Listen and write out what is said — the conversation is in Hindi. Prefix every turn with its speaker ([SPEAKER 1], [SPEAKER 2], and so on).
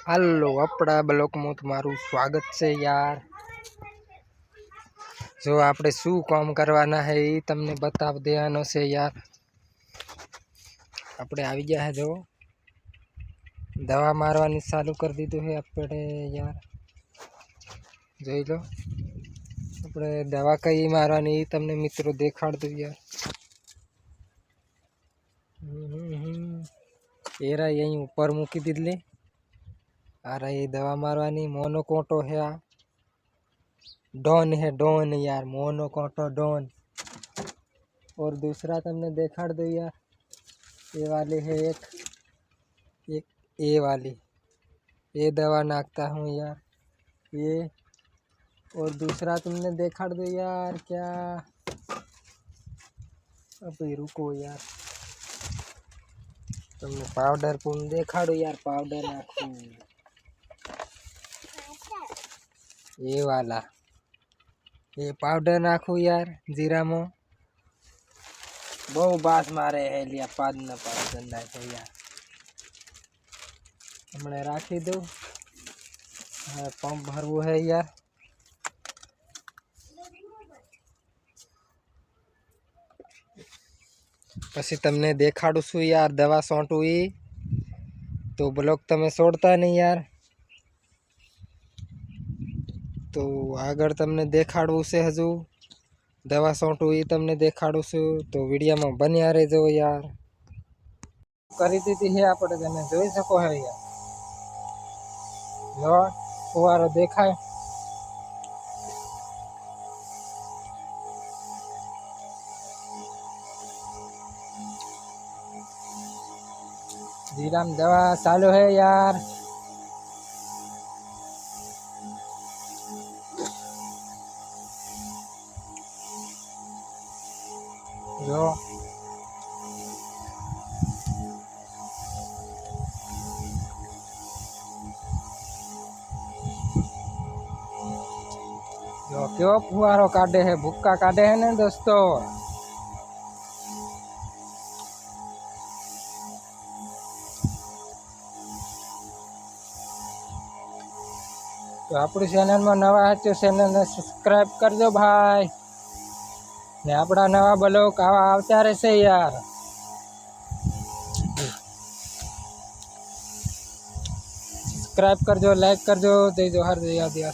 [SPEAKER 1] હાલો આપણા બ્લોકમાં તમારું સ્વાગત છે યાર। જો આપણે શું કામ કરવાના હે એ તમને બતાવ દેવાનો છે યાર। આપણે આવી ગયા હે, જો દવા મારવાની ચાલુ કરી દીધું છે આપણે યાર। જોઈ લો આપણે દવા કઈ મારવાની એ તમને મિત્રો દેખાડ દઉં યાર। એરા અહીં ઉપર મૂકી દીધલી। आ रही दवा मारवानी। मोनो कोटो है, आ डॉन है, डॉन यार, मोनो कोटो डॉन। और दूसरा तुमने देखाड़ दो यार, ये वाली है एक ये वाली, ये दवा नाखता हूँ यार ये। और दूसरा तुमने देखाड़ दो यार, क्या अभी रुको यार, तुमने पाउडर पून देखाड़ो यार, पाउडर नाखूं ये वाला, ये पाउडर नाखू यार जीरा में। बहु बात मारे है लिया पाद न पाउडर नाखो यार। हमने राखी दो, पंप भरवू है यार। पछी तमने देखाड़ू छू यार दवा सोंटू ई, तो ब्लॉक तमे छोड़ता नहीं यार। तो आगर तमने देखाड़ू से हजू दवा सोंटू ई तमने देखाड़ू छू, तो वीडियो में बन्या रहो यार। करी दीधी है आपणे, तमे जोई सको है यार। लो फुवारो देखाय, जीरा में दवा चालू है यार। जो जो क्यों फुवारो काढ़े है, भुक्का काढ़े है ने दोस्तों। तो अपनी चैनल में नवा है तो चैनल ने सब्सक्राइब कर दो भाई ने। अपना नवा ब्लॉग आवा आवता रहशे यार। सब्सक्राइब करजो, लाइक करजो, देजो हर दिया दिया।